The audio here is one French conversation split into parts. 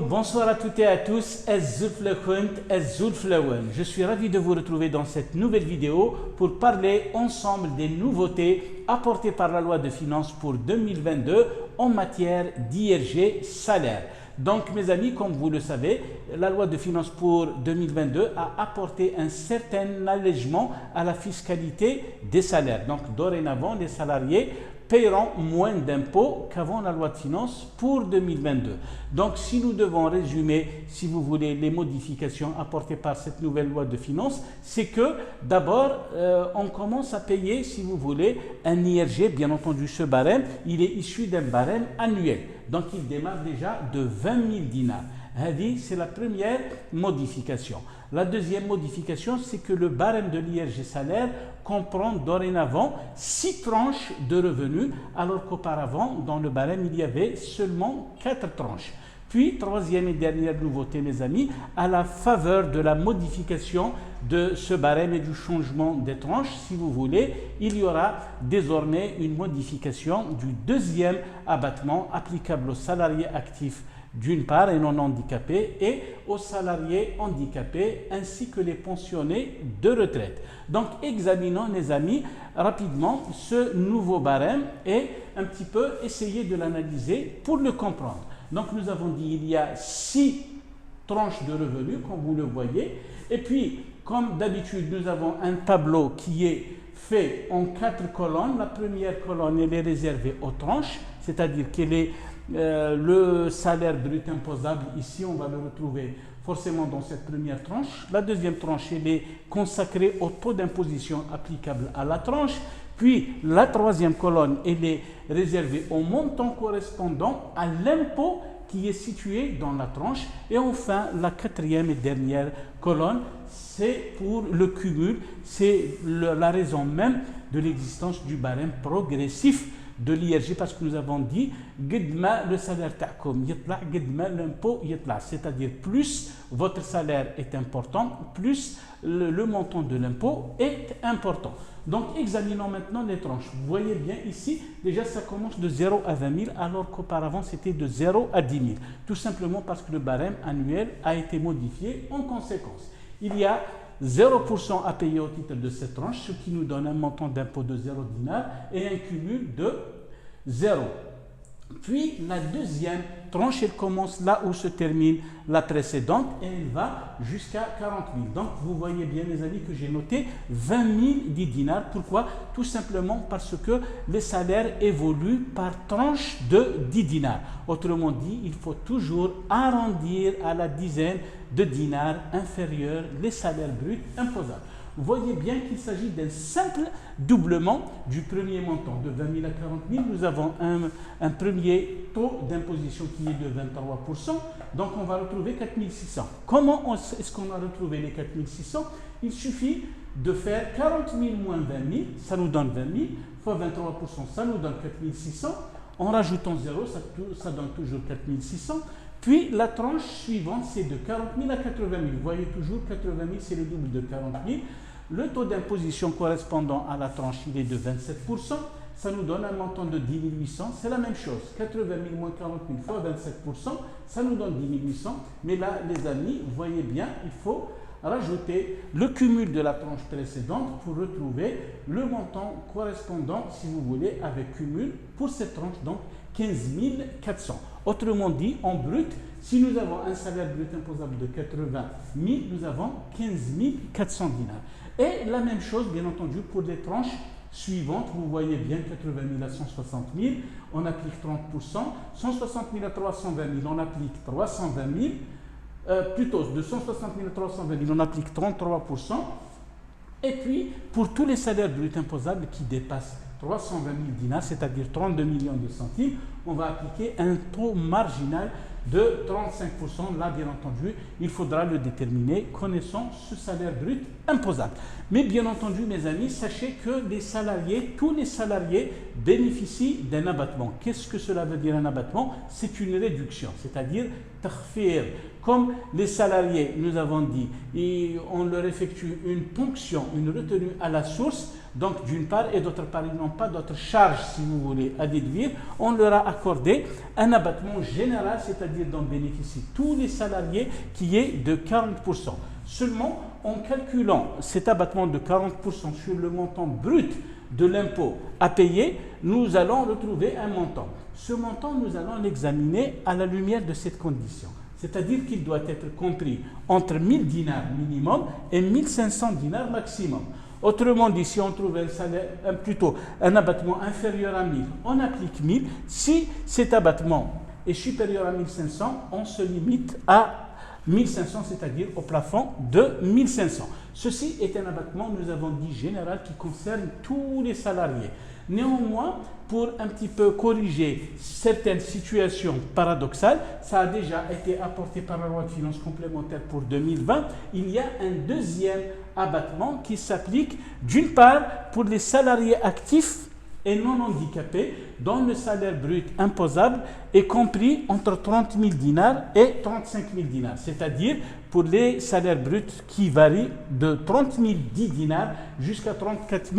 Bonsoir à toutes et à tous, je suis ravi de vous retrouver dans cette nouvelle vidéo pour parler ensemble des nouveautés apportées par la loi de finances pour 2022 en matière d'IRG salaire. Donc mes amis, comme vous le savez, la loi de finances pour 2022 a apporté un certain allègement à la fiscalité des salaires. Donc dorénavant, les salariés paieront moins d'impôts qu'avant la loi de finances pour 2022. Donc si nous devons résumer, si vous voulez, les modifications apportées par cette nouvelle loi de finances, c'est que d'abord, on commence à payer, si vous voulez, un IRG, bien entendu ce barème, il est issu d'un barème annuel. Donc il démarre déjà de 20 000 dinars. C'est la première modification. La deuxième modification, c'est que le barème de l'IRG salaire comprend dorénavant 6 tranches de revenus, alors qu'auparavant, dans le barème, il y avait seulement 4 tranches. Puis, troisième et dernière nouveauté, mes amis, à la faveur de la modification de ce barème et du changement des tranches, si vous voulez, il y aura désormais une modification du deuxième abattement applicable aux salariés actifs d'une part et non handicapés et aux salariés handicapés ainsi que les pensionnés de retraite. Donc examinons les amis rapidement ce nouveau barème et un petit peu essayer de l'analyser pour le comprendre. Donc nous avons dit il y a 6 tranches de revenus comme vous le voyez et puis comme d'habitude nous avons un tableau qui est fait en 4 colonnes. La première colonne elle est réservée aux tranches, c'est-à-dire qu'elle est le salaire brut imposable, ici on va le retrouver forcément dans cette première tranche. La deuxième tranche elle est consacrée au taux d'imposition applicable à la tranche. Puis la troisième colonne elle est réservée au montant correspondant à l'impôt qui est situé dans la tranche. Et enfin la quatrième et dernière colonne c'est pour le cumul, c'est la raison même de l'existence du barème progressif de l'IRG, parce que nous avons dit le salaire ta'kom yitla, l'impôt yitla, c'est-à-dire plus votre salaire est important, plus le montant de l'impôt est important. Donc examinons maintenant les tranches. Vous voyez bien ici, déjà ça commence de 0 à 20 000 alors qu'auparavant c'était de 0 à 10 000. Tout simplement parce que le barème annuel a été modifié en conséquence. Il y a 0% à payer au titre de cette tranche, ce qui nous donne un montant d'impôt de 0 dinar et un cumul de 0. Puis la deuxième tranche, elle commence là où se termine la précédente et elle va jusqu'à 40 000. Donc vous voyez bien mes amis que j'ai noté 20 000 dinars. Pourquoi? Tout simplement parce que les salaires évoluent par tranche de 10 dinars. Autrement dit, il faut toujours arrondir à la dizaine de dinars inférieurs les salaires bruts imposables. Vous voyez bien qu'il s'agit d'un simple doublement du premier montant. De 20 000 à 40 000, nous avons un premier taux d'imposition qui est de 23%. Donc on va retrouver 4 600. Comment est-ce qu'on va retrouver les 4 600? Il suffit de faire 40 000 moins 20 000, ça nous donne 20 000, fois 23%, ça nous donne 4 600. En rajoutant 0, ça donne toujours 4 600. Puis la tranche suivante, c'est de 40 000 à 80 000. Vous voyez toujours 80 000, c'est le double de 40 000. Le taux d'imposition correspondant à la tranche, il est de 27%. Ça nous donne un montant de 10 800. C'est la même chose. 80 000 moins 40 000 fois 27%, ça nous donne 10 800. Mais là, les amis, vous voyez bien, il faut rajouter le cumul de la tranche précédente pour retrouver le montant correspondant, si vous voulez, avec cumul pour cette tranche, donc 15 400. Autrement dit, en brut, si nous avons un salaire brut imposable de 80 000, nous avons 15 400 dinars. Et la même chose, bien entendu, pour les tranches suivantes. Vous voyez bien 80 000 à 160 000, on applique 30%. 160 000 à 320 000, on applique 320 000. Plutôt, de 160 000 à 320 000, on applique 33%. Et puis, pour tous les salaires bruts imposables qui dépassent 320 000 dinars, c'est-à-dire 32 millions de centimes, on va appliquer un taux marginal de 35%. Là, bien entendu, il faudra le déterminer connaissant ce salaire brut imposable. Mais bien entendu, mes amis, sachez que les salariés, tous les salariés bénéficient d'un abattement. Qu'est-ce que cela veut dire un abattement? C'est une réduction, c'est-à-dire takhfir. Comme les salariés, nous avons dit, et on leur effectue une ponction, une retenue à la source, Donc d'une part, et d'autre part, ils n'ont pas d'autres charges, si vous voulez, à déduire. On leur a accordé un abattement général, c'est-à-dire dont bénéficient tous les salariés, qui est de 40%. Seulement, en calculant cet abattement de 40% sur le montant brut de l'impôt à payer, nous allons retrouver un montant. Ce montant, nous allons l'examiner à la lumière de cette condition. C'est-à-dire qu'il doit être compris entre 1000 dinars minimum et 1500 dinars maximum. Autrement dit, si on trouve un abattement inférieur à 1000, on applique 1000. Si cet abattement est supérieur à 1500, on se limite à 1500, c'est-à-dire au plafond de 1500. Ceci est un abattement, nous avons dit, général qui concerne tous les salariés. Néanmoins, pour un petit peu corriger certaines situations paradoxales, ça a déjà été apporté par la loi de finances complémentaire pour 2020. Il y a un deuxième abattement qui s'applique d'une part pour les salariés actifs et non handicapés dont le salaire brut imposable est compris entre 30 000 dinars et 35 000 dinars, c'est-à-dire pour les salaires bruts qui varient de 30 010 dinars jusqu'à 34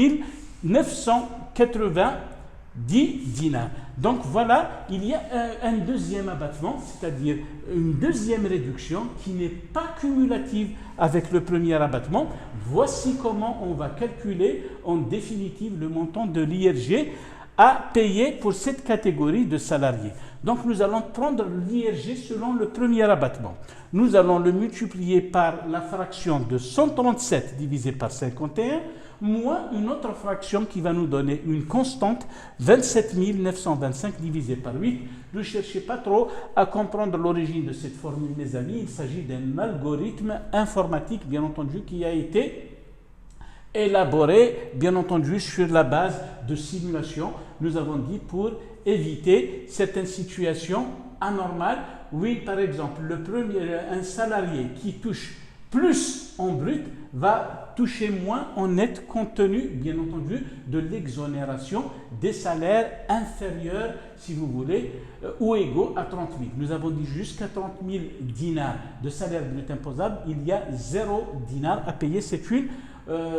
990 dinars. Donc voilà, il y a un deuxième abattement, c'est-à-dire une deuxième réduction qui n'est pas cumulative avec le premier abattement. Voici comment on va calculer en définitive le montant de l'IRG à payer pour cette catégorie de salariés. Donc nous allons prendre l'IRG selon le premier abattement. Nous allons le multiplier par la fraction de 137 divisé par 51, moins une autre fraction qui va nous donner une constante, 27 925 divisé par 8. Ne cherchez pas trop à comprendre l'origine de cette formule, mes amis. Il s'agit d'un algorithme informatique, bien entendu, qui a été élaboré, bien entendu, sur la base de simulation. Nous avons dit pour éviter certaines situations anormales. Oui, par exemple, un salarié qui touche plus en brut va toucher moins en net compte tenu, bien entendu, de l'exonération des salaires inférieurs, si vous voulez, ou égaux à 30 000. Nous avons dit jusqu'à 30 000 dinars de salaire brut imposable, il y a 0 dinar à payer. C'est une,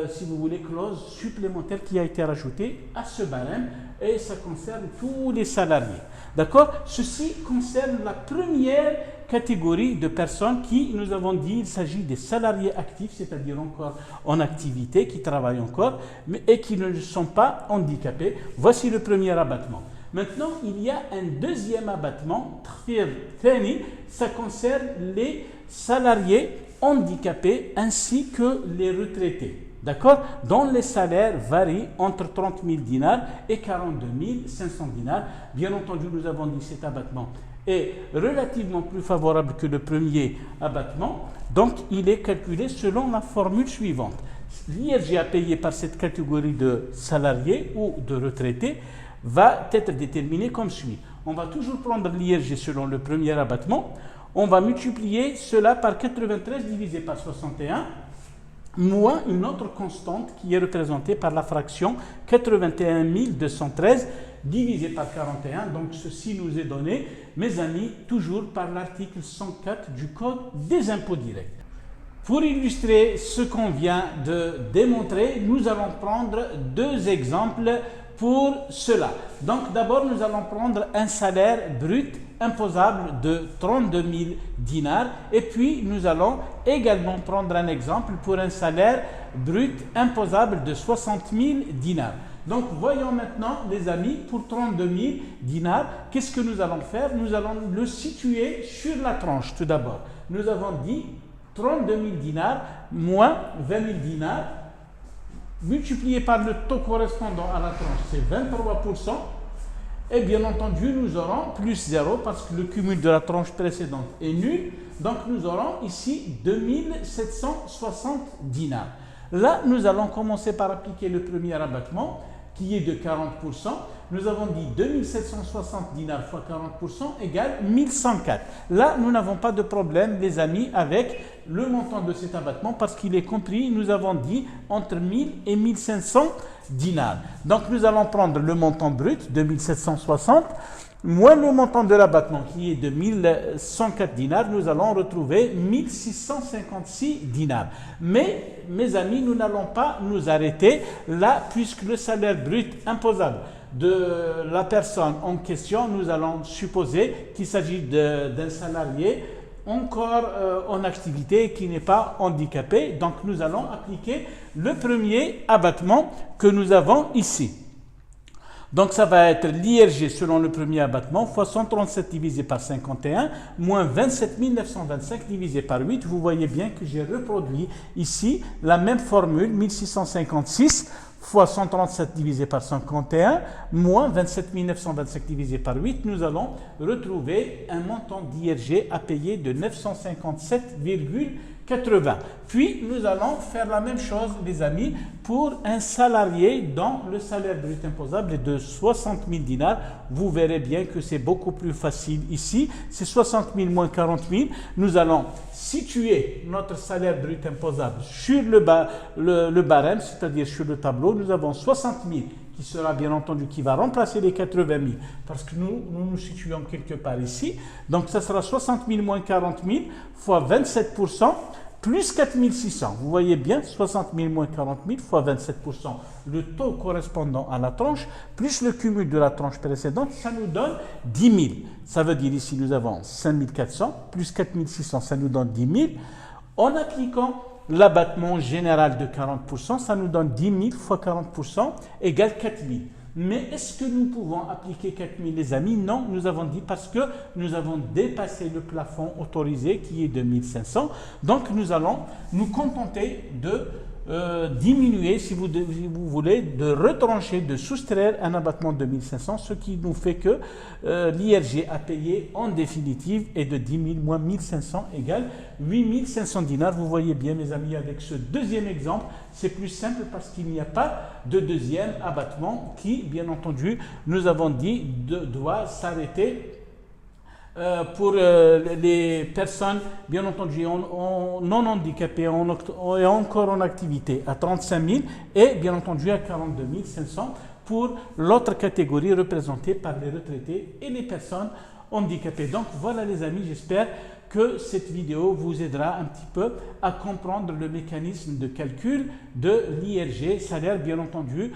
si vous voulez, clause supplémentaire qui a été rajoutée à ce barème et ça concerne tous les salariés. D'accord? Ceci concerne la première catégorie de personnes qui, nous avons dit, il s'agit des salariés actifs, c'est-à-dire encore en activité, qui travaillent encore, mais et qui ne sont pas handicapés. Voici le premier abattement. Maintenant, il y a un deuxième abattement, ça concerne les salariés handicapés ainsi que les retraités. D'accord? Dont les salaires varient entre 30 000 dinars et 42 500 dinars. Bien entendu, nous avons dit cet abattement est relativement plus favorable que le premier abattement. Donc, il est calculé selon la formule suivante. L'IRG à payer par cette catégorie de salariés ou de retraités va être déterminé comme suit. On va toujours prendre l'IRG selon le premier abattement. On va multiplier cela par 93 divisé par 61, moins une autre constante qui est représentée par la fraction 81 213 divisé par 41. Donc ceci nous est donné, mes amis, toujours par l'article 104 du Code des impôts directs. Pour illustrer ce qu'on vient de démontrer, nous allons prendre deux exemples pour cela. Donc d'abord, nous allons prendre un salaire brut imposable de 32 000 dinars et puis nous allons également prendre un exemple pour un salaire brut imposable de 60 000 dinars. Donc voyons maintenant, les amis, pour 32 000 dinars, qu'est-ce que nous allons faire? Nous allons le situer sur la tranche tout d'abord. Nous avons dit 32 000 dinars moins 20 000 dinars multiplié par le taux correspondant à la tranche, c'est 23%. Et bien entendu, nous aurons plus 0 parce que le cumul de la tranche précédente est nul. Donc nous aurons ici 2760 dinars. Là, nous allons commencer par appliquer le premier abattement qui est de 40%. Nous avons dit 2760 dinars fois 40% égale 1104. Là, nous n'avons pas de problème, les amis, avec le montant de cet abattement parce qu'il est compris, nous avons dit, entre 1000 et 1500 dinars. Donc nous allons prendre le montant brut, 2760, moins le montant de l'abattement qui est de 1104 dinars, nous allons retrouver 1656 dinars. Mais, mes amis, nous n'allons pas nous arrêter là, puisque le salaire brut imposable de la personne en question, nous allons supposer qu'il s'agit d'un salarié encore en activité qui n'est pas handicapé. Donc nous allons appliquer le premier abattement que nous avons ici. Donc ça va être l'IRG selon le premier abattement fois 137 divisé par 51 moins 27 925 divisé par 8. Vous voyez bien que j'ai reproduit ici la même formule, 1656 fois 137 divisé par 51 moins 27 925 divisé par 8. Nous allons retrouver un montant d'IRG à payer de 957,80. Puis nous allons faire la même chose, les amis, pour un salarié dont le salaire brut imposable est de 60 000 dinars. Vous verrez bien que c'est beaucoup plus facile ici. C'est 60 000 moins 40 000. Nous allons situer notre salaire brut imposable sur le barème, c'est-à-dire sur le tableau. Nous avons 60 000 qui sera bien entendu, qui va remplacer les 80 000 parce que nous situons quelque part ici. Donc ça sera 60 000 moins 40 000 fois 27% plus 4 600. Vous voyez bien, 60 000 moins 40 000 fois 27%, le taux correspondant à la tranche, plus le cumul de la tranche précédente, ça nous donne 10 000. Ça veut dire ici, nous avons 5 400 plus 4 600, ça nous donne 10 000. En appliquant l'abattement général de 40%, ça nous donne 10 000 fois 40% égale 4 000. Mais est-ce que nous pouvons appliquer 4 000, les amis? Non, nous avons dit parce que nous avons dépassé le plafond autorisé qui est de 1500. Donc nous allons nous contenter de diminuer, si vous voulez, de retrancher, de soustraire un abattement de 1500, ce qui nous fait que l'IRG à payer en définitive est de 10 000 moins 1500 égale 8 500 dinars. Vous voyez bien, mes amis, avec ce deuxième exemple, c'est plus simple parce qu'il n'y a pas de deuxième abattement qui, bien entendu, nous avons dit, doit s'arrêter pour les personnes, bien entendu, non handicapées et encore en activité à 35 000 et bien entendu à 42 500 pour l'autre catégorie représentée par les retraités et les personnes handicapées. Donc voilà les amis, j'espère que cette vidéo vous aidera un petit peu à comprendre le mécanisme de calcul de l'IRG salaire. Bien entendu,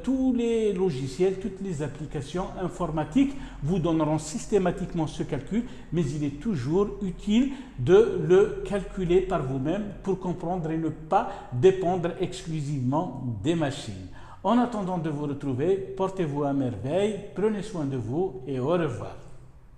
tous les logiciels, toutes les applications informatiques vous donneront systématiquement ce calcul, mais il est toujours utile de le calculer par vous-même pour comprendre et ne pas dépendre exclusivement des machines. En attendant de vous retrouver, portez-vous à merveille, prenez soin de vous et au revoir.